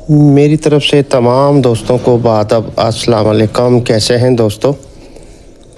मेरी तरफ से तमाम दोस्तों को बादब अस्सलाम वालेकुम। कैसे हैं दोस्तों?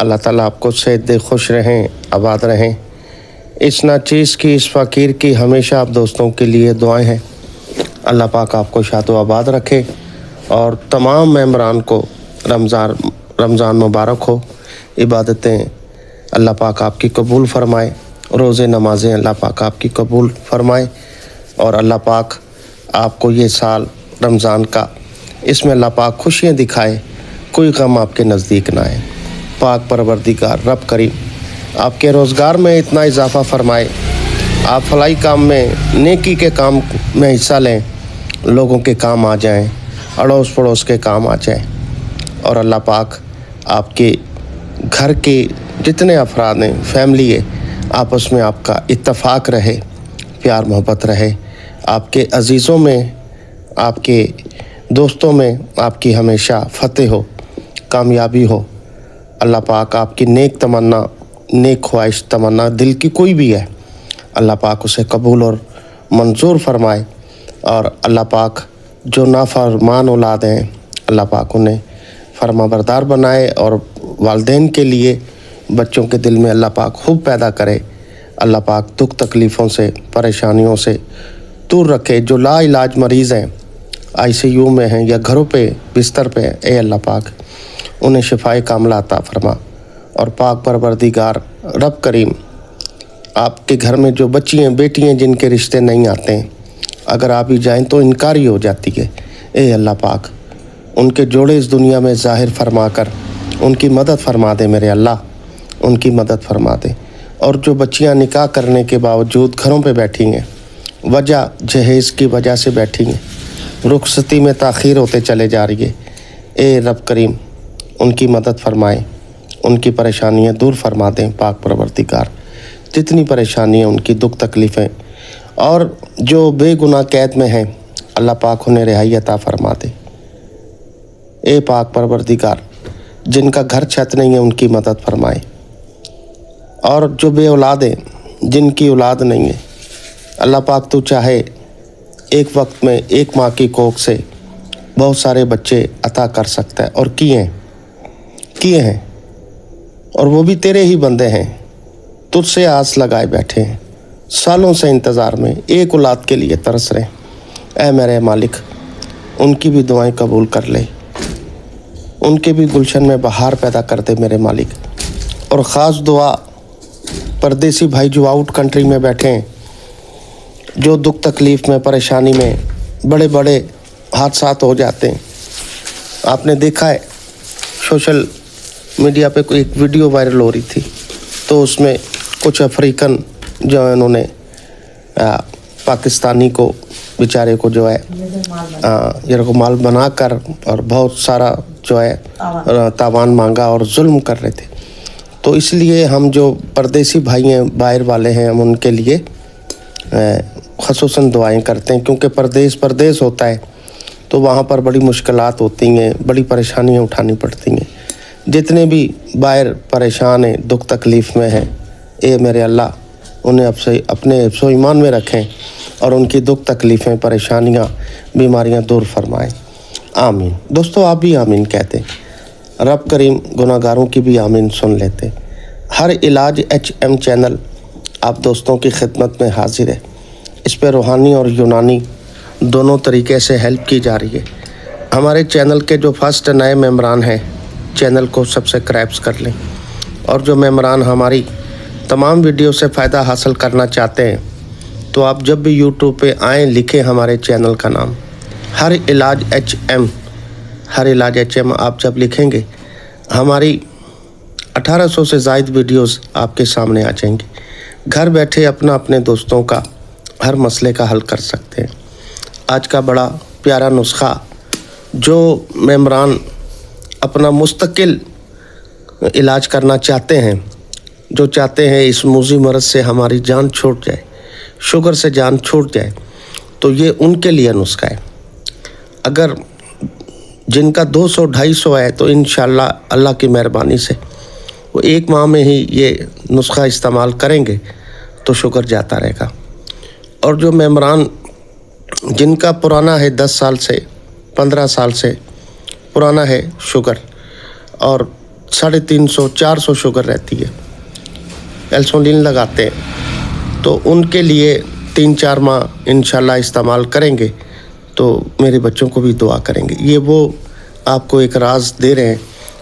अल्लाह ताला आपको सेहत दे, खुश रहें, आबाद रहें। इस नाचीज़ की, इस फ़कीर की हमेशा आप दोस्तों के लिए दुआएं हैं। अल्लाह पाक आपको शाद व आबाद रखे और तमाम मेंबरान को रमज़ान मुबारक हो। इबादतें अल्लाह पाक आपकी कबूल फ़रमाए, रोज़े नमाज़ें अल्लाह पाक आपकी कबूल फ़रमाए और अल्लाह पाक आपको ये साल रमज़ान का, इसमें अल्लाह पाक खुशियाँ दिखाए, कोई गम आपके नज़दीक ना आए। पाक परवरदिगार रब करीम आपके रोज़गार में इतना इजाफ़ा फ़रमाए, आप फलाई काम में, नेकी के काम में हिस्सा लें, लोगों के काम आ जाएं, अड़ोस पड़ोस के काम आ जाएं और अल्लाह पाक आपके घर के जितने अफराद हैं, फैमिली है, आपस में आपका इत्तफ़ाक़ रहे, प्यार मोहब्बत रहे, आपके अज़ीज़ों में, आपके दोस्तों में आपकी हमेशा फ़तेह हो, कामयाबी हो। अल्लाह पाक आपकी नेक तमन्ना, नेक ख्वाहिश तमन्ना दिल की कोई भी है, अल्लाह पाक उसे कबूल और मंजूर फरमाए और अल्लाह पाक जो नाफरमान औलाद हैं, अल्लाह पाक उन्हें फरमाबरदार बनाए और वालिदैन के लिए बच्चों के दिल में अल्लाह पाक खूब पैदा करे। अल्लाह पाक दुख तकलीफ़ों से, परेशानियों से दूर रखे। जो ला इलाज मरीज़ हैं, ICU में हैं या घरों पे बिस्तर पे हैं, ए अल्लाह पाक उन्हें शिफाए कामला अता फरमा और पाक परवरदिगार रब करीम आपके घर में जो बच्ची हैं, बेटी हैं, जिनके रिश्ते नहीं आते हैं, अगर आप ही जाएँ तो इनकारी हो जाती है, ए अल्लाह पाक उनके जोड़े इस दुनिया में ज़ाहिर फरमा कर उनकी मदद फरमा दे मेरे अल्लाह, उनकी मदद फरमा दे। और जो बच्चियां निकाह करने के बावजूद घरों पे बैठी हैं, वजह जहेज़ की वजह से बैठी हैं, रुखसती में ताख़ीर होते चले जा रही है, ए रब करीम उनकी मदद फरमाएँ, उनकी परेशानियां दूर फरमा दें। पाक परवरदिगार जितनी परेशानियां, उनकी दुख तकलीफ़ें और जो बेगुनाह कैद में हैं, अल्लाह पाक उन्हें रिहाई अता फरमा दे। ए पाक परवरदिगार जिनका घर छत नहीं है, उनकी मदद फरमाए और जो बे औलाद हैं, जिनकी औलाद नहीं है, अल्लाह पाक तू चाहे एक वक्त में एक माँ की कोख से बहुत सारे बच्चे अता कर सकता है और किए हैं और वो भी तेरे ही बंदे हैं, तुझसे आस लगाए बैठे हैं, सालों से इंतज़ार में एक औलाद के लिए तरस रहे। ऐ मेरे मालिक उनकी भी दुआएं कबूल कर ले, उनके भी गुलशन में बहार पैदा कर दे मेरे मालिक। और ख़ास दुआ परदेसी भाई जो आउट कंट्री में बैठे हैं, जो दुख तकलीफ़ में, परेशानी में, बड़े बड़े हादसात हो जाते हैं। आपने देखा है सोशल मीडिया पे कोई एक वीडियो वायरल हो रही थी, तो उसमें कुछ अफ्रीकन जो है उन्होंने पाकिस्तानी को बेचारे को जो है यरगमाल बनाकर और बहुत सारा जो है तावान मांगा और जुल्म कर रहे थे। तो इसलिए हम जो परदेसी भाई हैं, बाहर वाले हैं, हम उनके लिए ख़ुसूसन दुआएं करते हैं, क्योंकि परदेस होता है तो वहाँ पर बड़ी मुश्किलात होती हैं, बड़ी परेशानियाँ उठानी पड़ती हैं। जितने भी बाहर परेशान हैं, दुख तकलीफ़ में हैं, ए मेरे अल्लाह उन्हें अपने सो ईमान में रखें और उनकी दुख तकलीफ़ें, परेशानियाँ, बीमारियाँ दूर फरमाएँ। आमीन। दोस्तों आप भी आमीन कहते, रब करीम गुनाहगारों की भी आमीन सुन लेते। हर इलाज HM चैनल आप दोस्तों की खिदमत में हाजिर है। इस पर रूहानी और यूनानी दोनों तरीके से हेल्प की जा रही है। हमारे चैनल के जो फर्स्ट नए मेंबरान हैं, चैनल को सब्सक्राइब कर लें और जो मेंबरान हमारी तमाम वीडियो से फ़ायदा हासिल करना चाहते हैं, तो आप जब भी YouTube पे आएँ, लिखें हमारे चैनल का नाम हर इलाज HM। हर इलाज HM आप जब लिखेंगे, हमारी 1800 से ज़ायद वीडियोस आपके सामने आ जाएंगी। घर बैठे अपने दोस्तों का हर मसले का हल कर सकते हैं। आज का बड़ा प्यारा नुस्खा, जो मेंबरान अपना मुस्तकिल इलाज करना चाहते हैं, जो चाहते हैं इस मूज़ी मरज़ से हमारी जान छूट जाए, शुगर से जान छूट जाए, तो ये उनके लिए नुस्खा है। अगर जिनका 200-250 है, तो इंशाअल्लाह अल्लाह की मेहरबानी से वो एक माह में ही ये नुस्खा इस्तेमाल करेंगे तो शुगर जाता रहेगा। और जो मेंबरान जिनका पुराना है 10 साल से 15 साल से पुराना है शुगर, और 350-400 शुगर रहती है, इंसुलिन लगाते हैं, तो उनके लिए 3-4 माह इंशाल्लाह इस्तेमाल करेंगे तो मेरे बच्चों को भी दुआ करेंगे। ये वो आपको एक राज दे रहे हैं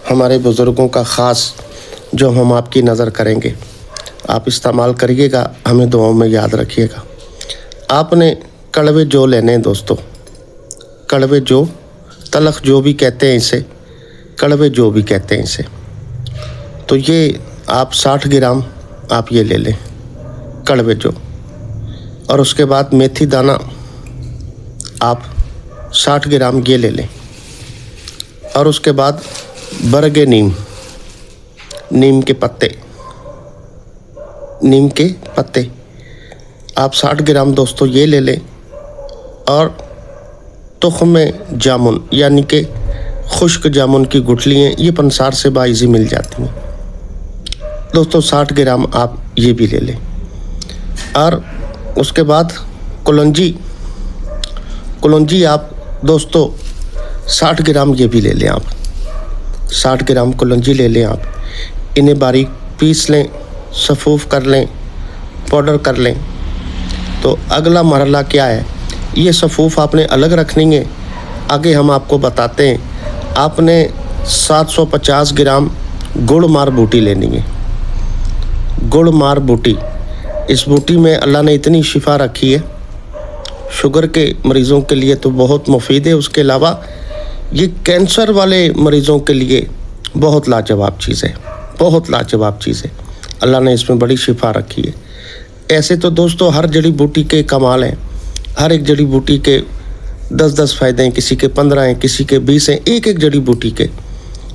हमारे बुज़ुर्गों का ख़ास, जो हम आपकी नज़र करेंगे। आप इस्तेमाल करिएगा, हमें दुआओं में याद रखिएगा। आपने कड़वे जौ लेने हैं दोस्तों, कड़वे जौ, तलख जो भी कहते हैं इसे, कड़वे जौ भी कहते हैं इसे। तो ये आप 60 ग्राम आप ये ले लें कड़वे जौ, और उसके बाद मेथी दाना आप 60 ग्राम ये ले लें, और उसके बाद बरगे नीम, नीम के पत्ते, नीम के पत्ते आप 60 ग्राम दोस्तों ये ले लें, और तुख्म जामुन यानी कि खुश्क जामुन की गुठलियाँ, ये पंसार से बाइजी मिल जाती हैं दोस्तों, 60 ग्राम आप ये भी ले लें। और उसके बाद कुलंजी, कुलंजी आप दोस्तों 60 ग्राम ये भी ले लें आप, 60 ग्राम कुलंजी ले लें आप। इन्हें बारीक पीस लें, सफूफ कर लें, पाउडर कर लें। तो अगला मरहला क्या है, ये सफूफ आपने अलग रखनी है। आगे हम आपको बताते हैं। आपने 750 ग्राम गुड़ मार बूटी लेनी है, गुड़ मार बूटी। इस बूटी में अल्लाह ने इतनी शिफा रखी है, शुगर के मरीज़ों के लिए तो बहुत मुफीद है। उसके अलावा ये कैंसर वाले मरीज़ों के लिए बहुत लाजवाब चीज़ है, बहुत लाजवाब चीज़ है। अल्लाह ने इसमें बड़ी शिफा रखी है। ऐसे तो दोस्तों हर जड़ी बूटी के कमाल हैं, हर एक जड़ी बूटी के 10-10 फ़ायदे हैं, किसी के 15 हैं, किसी के 20 हैं। एक एक जड़ी बूटी के,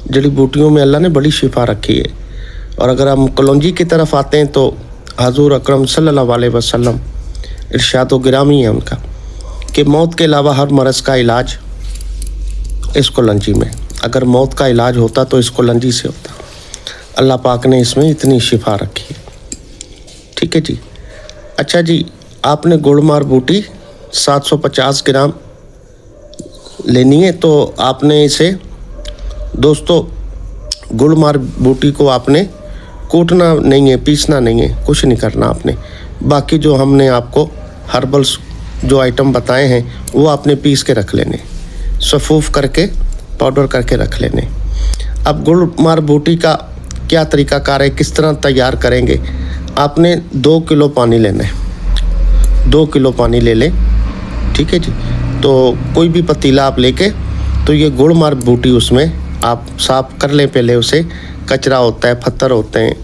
जड़ी बूटियों में अल्लाह ने बड़ी शिफा रखी है। और अगर हम कलौंजी की तरफ आते हैं तो हजूर अकरम सल्लल्लाहु अलैहि वसल्लम इरशाद गिरामी है उनका कि मौत के अलावा हर मरज़ का इलाज इस कलौंजी में, अगर मौत का इलाज होता तो इस कलौंजी से होता। अल्लाह पाक ने इसमें इतनी शिफा रखी है। ठीक है जी। अच्छा जी, आपने गुड़मार बूटी 750 ग्राम लेनी है। तो आपने इसे दोस्तों गुड़मार बूटी को आपने कूटना नहीं है, पीसना नहीं है, कुछ नहीं करना आपने। बाकी जो हमने आपको हर्बल्स जो आइटम बताए हैं वो आपने पीस के रख लेने, सफूफ करके पाउडर करके रख लेने। अब गुड़मार बूटी का क्या तरीक़ाकार है, किस तरह तैयार करेंगे। आपने 2 किलो पानी लेना है, 2 किलो पानी ले लें। ठीक है जी। तो कोई भी पतीला आप लेके, तो ये गुड़मार बूटी उसमें आप साफ़ कर लें पहले उसे। कचरा होता है, पत्थर होते हैं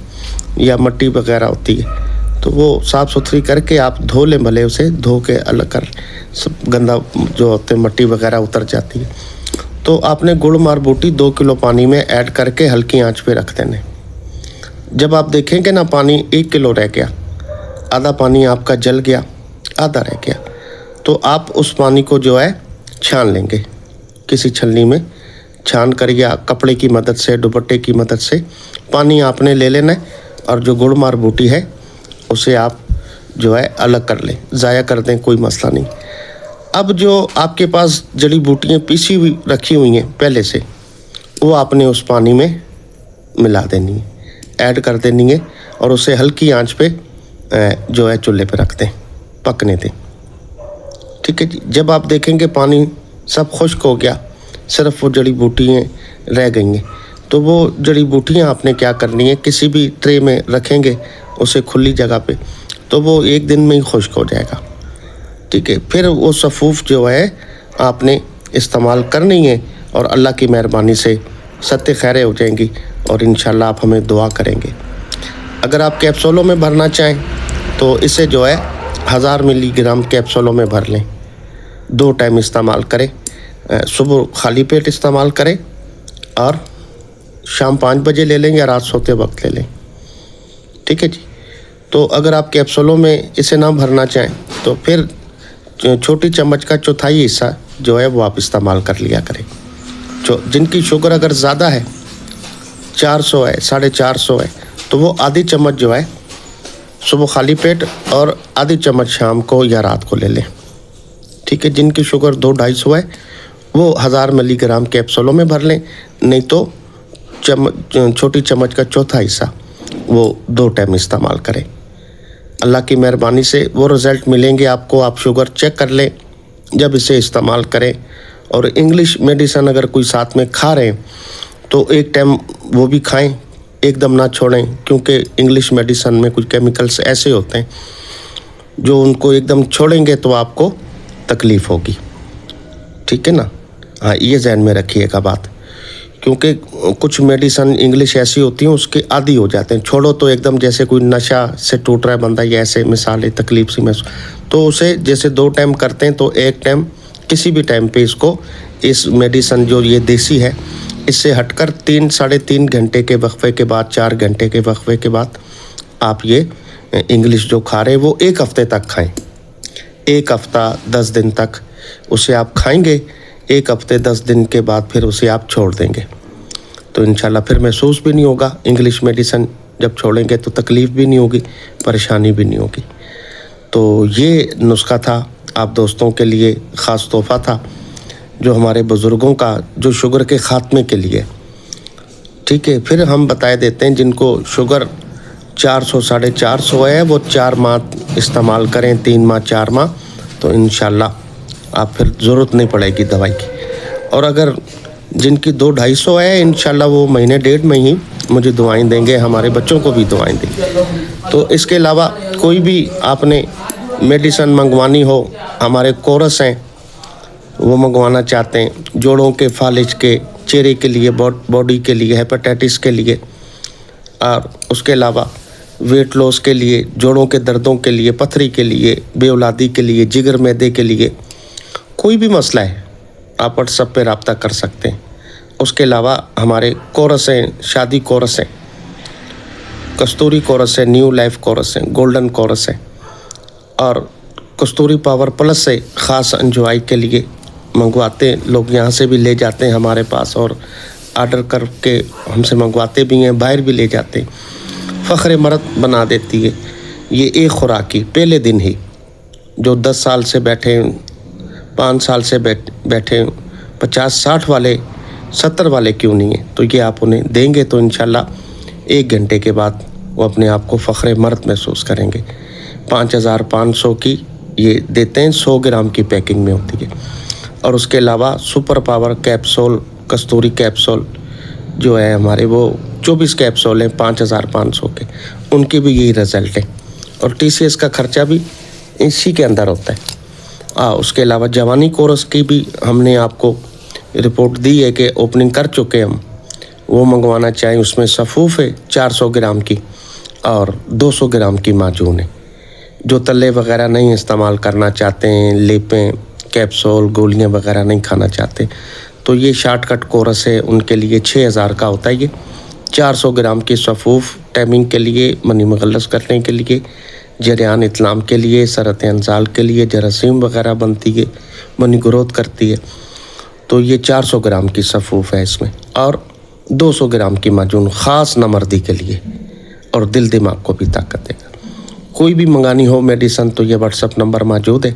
या मिट्टी वगैरह होती है, तो वो साफ़ सुथरी करके आप धो लें भले उसे, धो के अलग कर, सब गंदा जो होते हैं मिट्टी वगैरह उतर जाती है। तो आपने गुड़मार बूटी 2 किलो पानी में ऐड करके हल्की आंच पे रख देने। जब आप देखेंगे ना पानी 1 किलो रह गया, आधा पानी आपका जल गया, आधा रह गया, तो आप उस पानी को जो है छान लेंगे किसी छलनी में, छान कर या कपड़े की मदद से, दुपट्टे की मदद से पानी आपने ले लेना है। और जो गुड़मार बूटी है उसे आप जो है अलग कर लें, ज़ाया कर दें, कोई मसला नहीं। अब जो आपके पास जड़ी बूटियाँ पीसी हुई रखी हुई हैं पहले से, वो आपने उस पानी में मिला देनी है, ऐड कर देनी है, और उसे हल्की आंच पे जो है चूल्हे पे रख दें, पकने दें। ठीक है जी। जब आप देखेंगे पानी सब खुश्क हो गया, सिर्फ वो जड़ी बूटियाँ रह गई हैं, तो वो जड़ी बूटियाँ आपने क्या करनी है, किसी भी ट्रे में रखेंगे उसे खुली जगह पे, तो वो 1 दिन में ही खुश्क हो जाएगा। ठीक है। फिर वो सफूफ जो है आपने इस्तेमाल करनी है, और अल्लाह की मेहरबानी से सत्ते खैरें हो जाएंगी, और इंशाल्लाह आप हमें दुआ करेंगे। अगर आप कैप्सूलों में भरना चाहें तो इसे जो है 1000 मिलीग्राम कैप्सूलों में भर लें, 2 टाइम इस्तेमाल करें। सुबह खाली पेट इस्तेमाल करें और शाम 5 बजे ले लें या रात सोते वक्त ले लें। ठीक है जी। तो अगर आप कैप्सूलों में इसे ना भरना चाहें तो फिर छोटी चम्मच का चौथाई हिस्सा जो है वो आप इस्तेमाल कर लिया करें। जिनकी शुगर अगर ज़्यादा है, 400 है, 450 है, तो वो आधी चम्मच जो है सुबह खाली पेट और आधी चम्मच शाम को या रात को ले लें। ठीक है। जिनकी शुगर 200-250 है वो 1000 मिलीग्राम कैप्सूलों में भर लें, नहीं तो छोटी चम्मच का चौथा हिस्सा वो 2 टाइम इस्तेमाल करें। अल्लाह की मेहरबानी से वो रिज़ल्ट मिलेंगे आपको। आप शुगर चेक कर लें जब इसे इस्तेमाल करें। और इंग्लिश मेडिसिन अगर कोई साथ में खा रहे हैं तो एक टाइम वो भी खाएं, एकदम ना छोड़ें, क्योंकि इंग्लिश मेडिसिन में कुछ केमिकल्स ऐसे होते हैं जो उनको एकदम छोड़ेंगे तो आपको तकलीफ़ होगी। ठीक है ना? हाँ, ये ज़हन में रखिएगा बात, क्योंकि कुछ मेडिसिन इंग्लिश ऐसी होती हैं उसके आदी हो जाते हैं। छोड़ो तो एकदम जैसे कोई नशा से टूट रहा है बंदा, या ऐसे मिसाल तकलीफ सी महसूस, तो उसे जैसे 2 टाइम करते हैं तो एक टाइम किसी भी टाइम पे इसको, इस मेडिसिन जो ये देसी है, इससे हटकर 3 साढ़े 3 घंटे के वक्फे के बाद, 4 घंटे के वक्फे के बाद आप ये इंग्लिश जो खा रहे हैं वो 1 हफ्ते तक खाएं। 1 हफ्ता 10 दिन तक उसे आप खाएंगे। 1 हफ्ते 10 दिन के बाद फिर उसे आप छोड़ देंगे तो इंशाल्लाह फिर महसूस भी नहीं होगा। इंग्लिश मेडिसिन जब छोड़ेंगे तो तकलीफ़ भी नहीं होगी, परेशानी भी नहीं होगी। तो ये नुस्खा था आप दोस्तों के लिए, ख़ास तोहफ़ा था जो हमारे बुज़ुर्गों का, जो शुगर के ख़ात्मे के लिए। ठीक है, फिर हम बताए देते हैं जिनको शुगर 400 साढ़े 400 है, वो 4 माह इस्तेमाल करें, 3 माह 4 माह, तो इंशाल्लाह आप फिर ज़रूरत नहीं पड़ेगी दवाई की। और अगर जिनकी 200-250 है, इंशाल्लाह वो महीने 1.5 में ही मुझे दुआएं देंगे, हमारे बच्चों को भी दुआएं देंगे। तो इसके अलावा कोई भी आपने मेडिसिन मंगवानी हो, हमारे कोर्स हैं वो मंगवाना चाहते हैं, जोड़ों के फालिज के, चेहरे के लिए, बॉडी के लिए, हेपेटाइटिस के लिए, और उसके अलावा वेट लॉस के लिए, जोड़ों के दर्दों के लिए, पथरी के लिए, बेऔलादी के लिए, जिगर मैदे के लिए, कोई भी मसला है आप व्हाट्सएप पे रब्ता कर सकते हैं। उसके अलावा हमारे कोर्स हैं, शादी कोर्स हैं, कस्तूरी कोर्स है, न्यू लाइफ कोर्स है, गोल्डन कोर्स है, और कस्तूरी पावर प्लस से ख़ास एंजॉय के लिए मंगवाते हैं लोग, यहाँ से भी ले जाते हैं हमारे पास, और आर्डर करके हमसे मंगवाते भी हैं, बाहर भी ले जाते हैं। फ़ख्र मर्द बना देती है ये एक खुराक की, पहले दिन ही। जो 10 साल से बैठे, 5 साल से बैठे, 50-60 वाले, 70 वाले क्यों नहीं है, तो ये आप उन्हें देंगे तो इंशाल्लाह 1 घंटे के बाद वो अपने आप को फ़ख्र मर्द महसूस करेंगे। 5500 की ये देते हैं, 100 ग्राम की पैकिंग में होती है। और उसके अलावा सुपर पावर कैप्सूल, कस्तूरी कैप्सूल जो है हमारे, वो 24 कैप्सूल हैं 5500 के, उनके भी यही रिज़ल्ट है। और TCS का खर्चा भी इसी के अंदर होता है। उसके अलावा जवानी कोर्स की भी हमने आपको रिपोर्ट दी है कि ओपनिंग कर चुके हम, वो मंगवाना चाहें, उसमें सफ़ूफ़ है 400 ग्राम की और 200 ग्राम की माजून है। जो तले वगैरह नहीं इस्तेमाल करना चाहते हैं, लेपें, कैप्सूल, गोलियां वगैरह नहीं खाना चाहते, तो ये शॉर्टकट कोर्स है, उनके लिए 6000 का होता है। ये 400 ग्राम की सफ़ूफ़ टाइमिंग के लिए, मनी मुगल्लस करने के लिए, जरियान इतलाम के लिए, सरत अंजाल के लिए, जरासीम वगैरह बनती है, मनी ग्रोथ करती है, तो ये 400 ग्राम की सफ़ूफ़ है इसमें। और 200 ग्राम की माजून ख़ास नमर्दी के लिए, और दिल दिमाग को भी ताकत देगा। कोई भी मंगानी हो मेडिसिन तो ये व्हाट्सएप नंबर मौजूद है।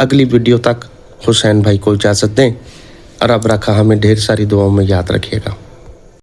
अगली वीडियो तक हुसैन भाई को इजाज़त दें। रब रखा हमें ढेर सारी दुआओं में याद रखिएगा।